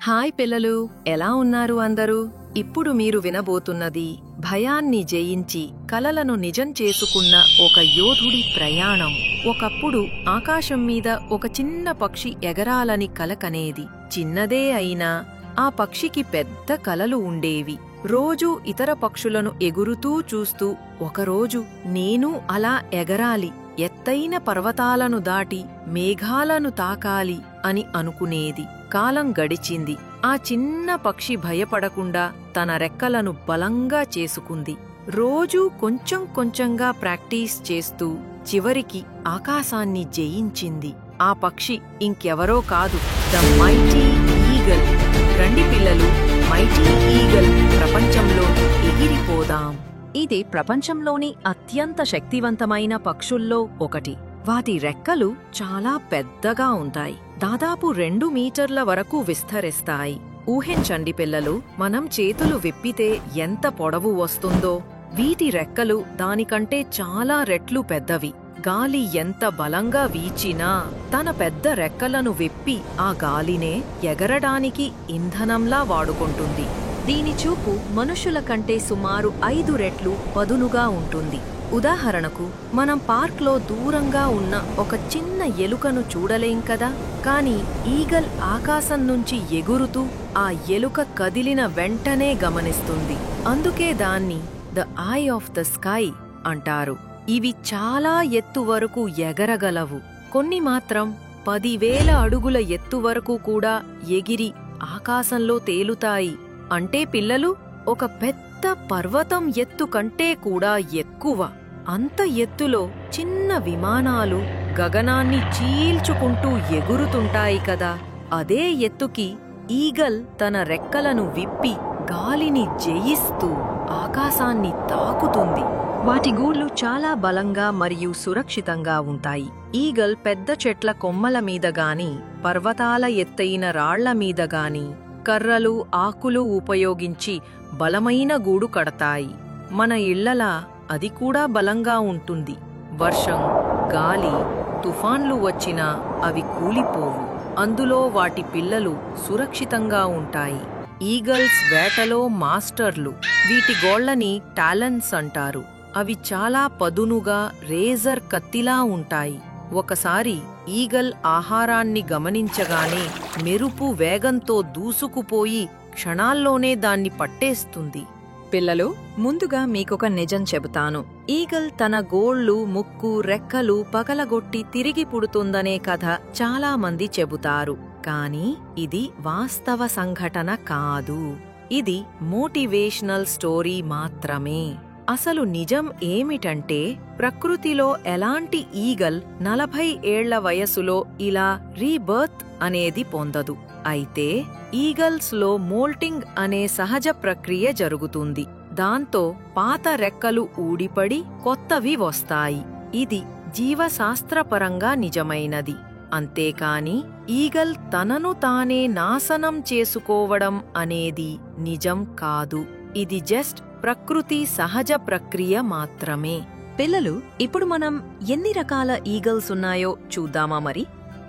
Hi పిల్లలు, ఎలా ఉన్నారు అందరూ? ఇప్పుడు మీరు వినబోతున్నది భయాన్ని జయించి కలలను నిజం చేసుకున్న ఒక యోధుడి ప్రయాణం. ఒకప్పుడు ఆకాశం మీద ఒక చిన్న పక్షి ఎగరాలని కల కనేది. చిన్నదే అయినా ఆ పక్షికి పెద్ద కలలు ఉండేవి. రోజూ ఇతర పక్షులను ఎగురుతూ చూస్తూ ఒకరోజు నేను అలా ఎగరాలి, ఎత్తైన పర్వతాలను దాటి మేఘాలను తాకాలి అని అనుకునేది. కాలం గడిచింది. ఆ చిన్న పక్షి భయపడకుండా తన రెక్కలను బలంగా చేసుకుంది. రోజూ కొంచెం కొంచెంగా ప్రాక్టీస్ చేస్తూ చివరికి ఆకాశాన్ని జయించింది. ఆ పక్షి ఇంకెవరో కాదు, ద మైటీ ఈగల్. రండి పిల్లలు, మైటీ ఈగల్ ప్రపంచంలో ఎగిరిపోదాం. ఇది ప్రపంచంలోని అత్యంత శక్తివంతమైన పక్షుల్లో ఒకటి. వాటి రెక్కలు చాలా పెద్దగా ఉంటాయి, దాదాపు 2 మీటర్ల వరకు విస్తరిస్తాయి. ఊహించండి పిల్లలు, మనం చేతులు విప్పితే ఎంత పొడవు వస్తుందో. వీటి రెక్కలు దానికంటే చాలా రెట్లు పెద్దవి. గాలి ఎంత బలంగా వీచినా తన పెద్ద రెక్కలను విప్పి ఆ గాలినే ఎగరడానికి ఇంధనంలా వాడుకుంటుంది. దీని చూపు మనుషుల కంటే సుమారు 5 రెట్లు పదునుగా ఉంటుంది. ఉదాహరణకు, మనం పార్క్లో దూరంగా ఉన్న ఒక చిన్న ఎలుకను చూడలేం కదా, కానీ ఈగల్ ఆకాశం నుంచి ఎగురుతూ ఆ ఎలుక కదిలిన వెంటనే గమనిస్తుంది. అందుకే దాన్ని the I of the sky అంటారు. ఇవి చాలా ఎత్తు వరకు ఎగరగలవు. కొన్ని మాత్రం 10,000 అడుగుల ఎత్తు వరకు కూడా ఎగిరి ఆకాశంలో తేలుతాయి. అంటే పిల్లలు, ఒక పెద్ద పర్వతం ఎత్తు కంటే కూడా ఎక్కువ. అంత ఎత్తులో చిన్న విమానాలు గగనాన్ని చీల్చుకుంటూ ఎగురుతుంటాయి కదా. అదే ఎత్తుకి ఈగల్ తన రెక్కలను విప్పి గాలిని జయిస్తూ ఆకాశాన్ని తాకుతుంది. వాటి గూళ్ళు చాలా బలంగా మరియు సురక్షితంగా ఉంటాయి. ఈగల్ పెద్ద చెట్ల కొమ్మల మీద గాని, పర్వతాల ఎత్తైన రాళ్ల మీద గాని కర్రలు, ఆకులు ఉపయోగించి బలమైన గూడు కడతాయి. మన ఇళ్లలా అది కూడా బలంగా ఉంటుంది. వర్షం, గాలి, తుఫాన్లు వచ్చినా అవి కూలిపోవు. అందులో వాటి పిల్లలు సురక్షితంగా ఉంటాయి. ఈగల్స్ వేటలో మాస్టర్లు. వీటి గోళ్లని టాలెంట్స్ అంటారు. అవి చాలా పదునుగా రేజర్ కత్తిలా ఉంటాయి. ఒకసారి ఈగల్ ఆహారాన్ని గమనించగానే మెరుపు వేగంతో దూసుకుపోయి క్షణాల్లోనే దాన్ని పట్టేస్తుంది. పిల్లలు, ముందుగా మీకొక నిజం చెబుతాను. ఈగల్ తన గోళ్లు, ముక్కు, రెక్కలు పగలగొట్టి తిరిగి పుడుతుందనే కథ చాలా మంది చెబుతారు. కానీ ఇది వాస్తవ సంఘటన కాదు. ఇది మోటివేషనల్ స్టోరీ మాత్రమే. అసలు నిజం ఏమిటంటే, ప్రకృతిలో ఎలాంటి ఈగల్ 40 ఏళ్ల వయసులో ఇలా రీబర్త్ అనేది పొందదు. అయితే ఈగల్స్ లో మోల్టింగ్ అనే సహజ ప్రక్రియ జరుగుతుంది. దాంతో పాత రెక్కలు ఊడిపడి కొత్తవి వస్తాయి. ఇది జీవశాస్త్రపరంగా నిజమైనది. అంతేకాని ఈగల్ తనను తానే నాశనం చేసుకోవడం అనేది నిజం కాదు. ఇది జస్ట్ ప్రకృతి సహజ ప్రక్రియ మాత్రమే. పిల్లలు, ఇప్పుడు మనం ఎన్ని రకాల ఈగల్స్ ఉన్నాయో చూద్దామా మరి?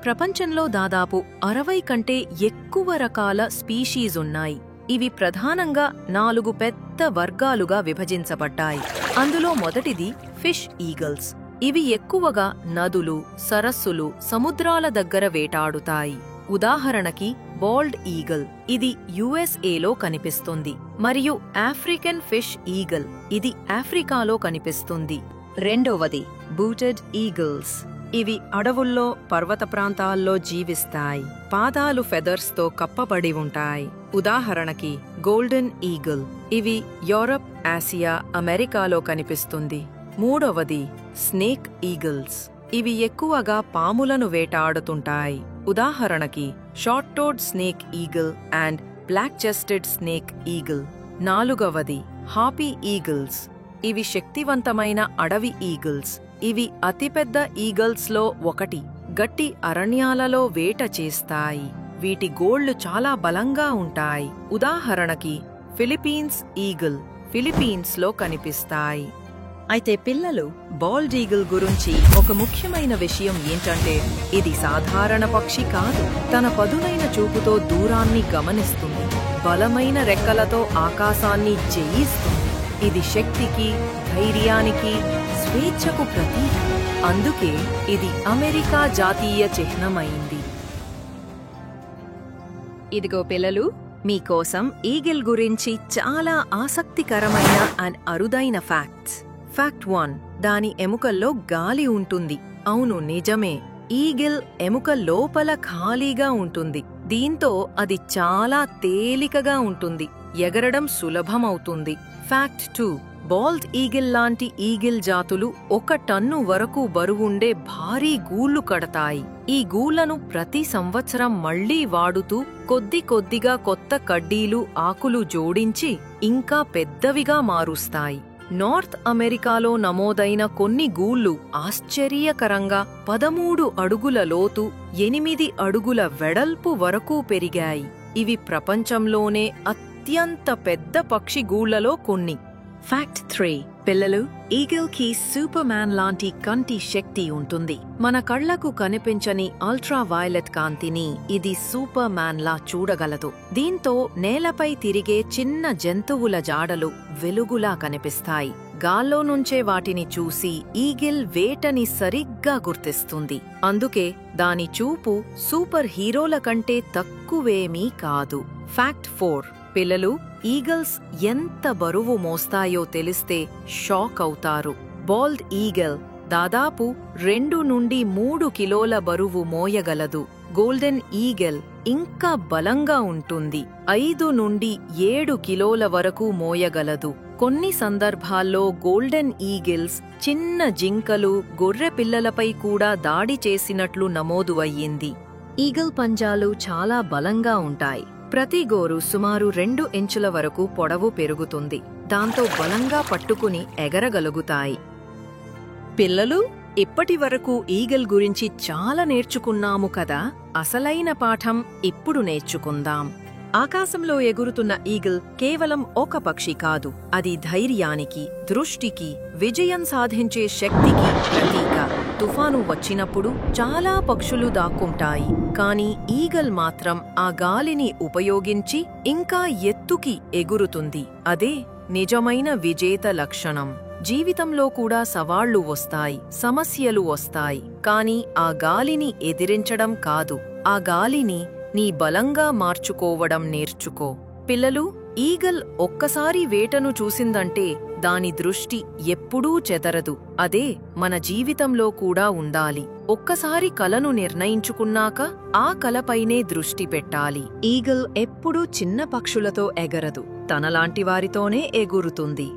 ప్రపంచంలో దాదాపు 60 కంటే ఎక్కువ రకాల స్పీషీస్ ఉన్నాయి. ఇవి ప్రధానంగా 4 పెద్ద వర్గాలుగా విభజించబడ్డాయి. అందులో మొదటిది ఫిష్ ఈగల్స్. ఇవి ఎక్కువగా నదులు, సరస్సులు, సముద్రాల దగ్గర వేటాడుతాయి. ఉదాహరణకి బాల్డ్ ఈగల్, ఇది యుఎస్ఏలో కనిపిస్తుంది. మరియు ఆఫ్రికన్ ఫిష్ ఈగల్, ఇది ఆఫ్రికాలో కనిపిస్తుంది. రెండవది బూటెడ్ ఈగల్స్. ఇవి అడవుల్లో, పర్వత ప్రాంతాల్లో జీవిస్తాయి. పాదాలు ఫెదర్స్ తో కప్పబడి ఉంటాయి. ఉదాహరణకి గోల్డెన్ ఈగల్, ఇవి యూరప్, ఆసియా, అమెరికాలో కనిపిస్తుంది. మూడవది స్నేక్ ఈగల్స్. ఇవి ఎక్కువగా పాములను వేటాడుతుంటాయి. ఉదాహరణకి short toad snake eagle and black chested snake eagle. నాలుగవది హాపీ ఈగల్స్. ఇవి శక్తివంతమైన అడవి ఈగల్స్. ఇవి అతిపెద్ద ఈగల్స్ లో ఒకటి. గట్టి అరణ్యాలలో వేట చేస్తాయి. వీటి గోళ్లు చాలా బలంగా ఉంటాయి. ఉదాహరణకి ఫిలిప్పీన్స్ ఈగల్, ఫిలిప్పీన్స్ లో కనిపిస్తాయి. అయితే పిల్లలు, బాల్డ్ ఈగిల్ గురించి ఒక ముఖ్యమైన విషయం ఏంటంటే ఇది సాధారణ పక్షి కాదు. తన పదునైన చూపుతో దూరాన్ని గమనిస్తుంది, బలమైన రెక్కలతో ఆకాశాన్ని జయిస్తుంది. ఇది శక్తికి, ధైర్యానికి, స్వేచ్ఛకు ప్రతీక. అందుకే ఇది అమెరికా జాతీయ చిహ్నమైంది. ఇదిగో పిల్లలు, మీకోసం ఈగిల్ గురించి చాలా ఆసక్తికరమైన అండ్ అరుదైన ఫ్యాక్ట్స్. ఫ్యాక్ట్ 1, దాని ఎముకల్లో గాలి ఉంటుంది. అవును, నిజమే. ఈగిల్ ఎముక లోపల ఖాళీగా ఉంటుంది. దీంతో అది చాలా తేలికగా ఉంటుంది, ఎగరడం సులభమవుతుంది. ఫ్యాక్ట్ 2, బాల్డ్ ఈగిల్ లాంటి ఈగిల్ జాతులు 1 టన్ను వరకు బరువుండే భారీ గూళ్లు కడతాయి. ఈ గూళ్లను ప్రతి సంవత్సరం మళ్లీ వాడుతూ కొద్దిగా కొత్త కడ్డీలు, ఆకులు జోడించి ఇంకా పెద్దవిగా మారుస్తాయి. నార్త్ అమెరికాలో నమోదైన కొన్ని గూళ్లు ఆశ్చర్యకరంగా 13 అడుగుల లోతు, 8 అడుగుల వెడల్పు వరకు పెరిగాయి. ఇవి ప్రపంచంలోనే అత్యంత పెద్ద పక్షి గూళ్లలో కొన్ని. ఫ్యాక్ట్ 3, పిల్లలు, ఈగిల్ కి సూపర్ మ్యాన్ లాంటి కంటి శక్తి ఉంటుంది. మన కళ్లకు కనిపించని అల్ట్రావైలెట్ కాంతిని ఇది సూపర్ మ్యాన్ లా చూడగలదు. దీంతో నేలపై తిరిగే చిన్న జంతువుల జాడలు వెలుగులా కనిపిస్తాయి. గాల్లో నుంచే వాటిని చూసి ఈగిల్ వేటని సరిగ్గా గుర్తిస్తుంది. అందుకే దాని చూపు సూపర్ హీరోల కంటే తక్కువేమీ కాదు. ఫ్యాక్ట్ 4, పిల్లలు, ఈగల్స్ ఎంత బరువు మోస్తాయో తెలిస్తే షాక్ అవుతారు. బాల్డ్ ఈగల్ దాదాపు 2 నుండి 3 కిలోల బరువు మోయగలదు. గోల్డెన్ ఈగల్ ఇంకా బలంగా ఉంటుంది, 5 నుండి 7 కిలోల వరకు మోయగలదు. కొన్ని సందర్భాల్లో గోల్డెన్ ఈగిల్స్ చిన్న జింకలు, గొర్రె పిల్లలపై కూడా దాడి చేసినట్లు నమోదు అయ్యింది. ఈగల్ పంజాలు చాలా బలంగా ఉంటాయి. ప్రతి గోరు సుమారు 2 ఇంచుల వరకు పొడవు పెరుగుతుంది. దాంతో బలంగా పట్టుకుని ఎగరగలుగుతాయి. పిల్లలు, ఇప్పటివరకు ఈగల్ గురించి చాలా నేర్చుకున్నాము కదా. అసలైన పాఠం ఇప్పుడు నేర్చుకుందాం. ఆకాశంలో ఎగురుతున్న ఈగిల్ కేవలం ఒక పక్షి కాదు. అది ధైర్యానికి, దృష్టికి, విజయం సాధించే శక్తికి ప్రతీక. తుఫాను వచ్చినప్పుడు చాలా పక్షులు దాక్కుంటాయి, కాని ఈగల్ మాత్రం ఆ గాలిని ఉపయోగించి ఇంకా ఎత్తుకి ఎగురుతుంది. అదే నిజమైన విజేత లక్షణం. జీవితంలో కూడా సవాళ్లు వస్తాయి, సమస్యలు వస్తాయి. కాని ఆ గాలిని ఎదిరించడం కాదు, ఆ గాలిని నీ బలంగా మార్చుకోవడం నేర్చుకో. పిల్లలు, ఈగల్ ఒక్కసారి వేటను చూసిందంటే దాని దృష్టి ఎప్పుడూ చెదరదు. అదే మన జీవితంలో కూడా ఉండాలి. ఒక్కసారి కలను నిర్ణయించుకున్నాక ఆ కలపైనే దృష్టి పెట్టాలి. ఈగల్ ఎప్పుడూ చిన్న పక్షులతో ఎగరదు, తనలాంటి వారితోనే ఎగురుతుంది.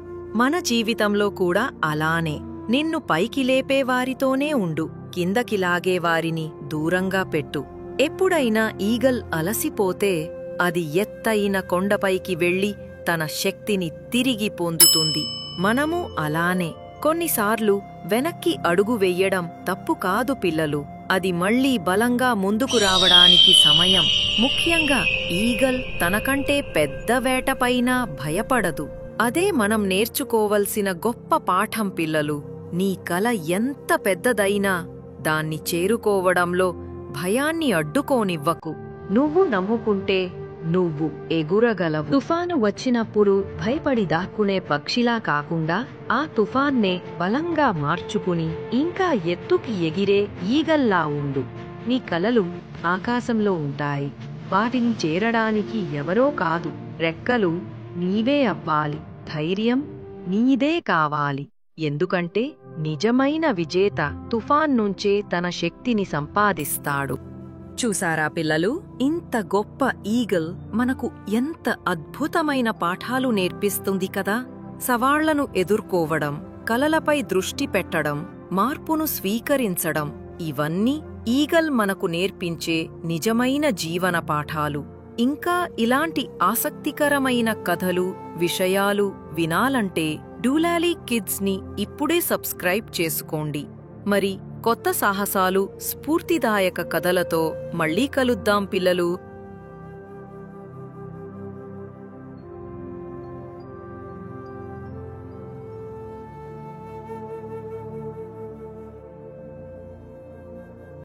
మన జీవితంలో కూడా అలానే. నిన్ను పైకి లేపేవారితోనే ఉండు, కిందకి లాగేవారిని దూరంగా పెట్టు. ఎప్పుడైనా ఈగల్ అలసిపోతే అది ఎత్తైన కొండపైకి వెళ్లి తన శక్తిని తిరిగి పొందుతుంది. మనము అలానే. కొన్నిసార్లు వెనక్కి అడుగు వెయ్యడం తప్పు కాదు పిల్లలు. అది మళ్లీ బలంగా ముందుకు రావడానికి సమయం. ముఖ్యంగా ఈగల్ తనకంటే పెద్ద వేటపైనా భయపడదు. అదే మనం నేర్చుకోవలసిన గొప్ప పాఠం పిల్లలు. నీ కల ఎంత పెద్దదైనా దాన్ని చేరుకోవడంలో భయాన్ని అడ్డుకోనివ్వకు. నువ్వు నమ్ముకుంటే నువ్వు ఎగురగలవు. తుఫాను వచ్చినప్పుడు భయపడి దాక్కునే పక్షిలా కాకుండా ఆ తుఫాన్నే బలంగా మార్చుకుని ఇంకా ఎత్తుకి ఎగిరే ఈగల్లా ఉండు. నీ కలలు ఆకాశంలో ఉంటాయి. వాటిని చేరడానికి ఎవరో కాదు, రెక్కలు నీవే అవ్వాలి. ధైర్యం నీదే కావాలి. ఎందుకంటే నిజమైన విజేత తుఫాన్ నుంచే తన శక్తిని సంపాదిస్తాడు. చూసారా పిల్లలు, ఇంత గొప్ప ఈగల్ మనకు ఎంత అద్భుతమైన పాఠాలు నేర్పిస్తుంది కదా. సవాళ్లను ఎదుర్కోవడం, కలలపై దృష్టి పెట్టడం, మార్పును స్వీకరించడం, ఇవన్నీ ఈగల్ మనకు నేర్పించే నిజమైన జీవన పాఠాలు. ఇంకా ఇలాంటి ఆసక్తికరమైన కథలు, విషయాలు వినాలంటే డూలాలీ కిడ్స్ ని ఇప్పుడే సబ్స్క్రైబ్ చేసుకోండి. మరి కొత్త సాహసాలు, స్ఫూర్తిదాయక కథలతో మళ్ళీ కలుద్దాం పిల్లలు.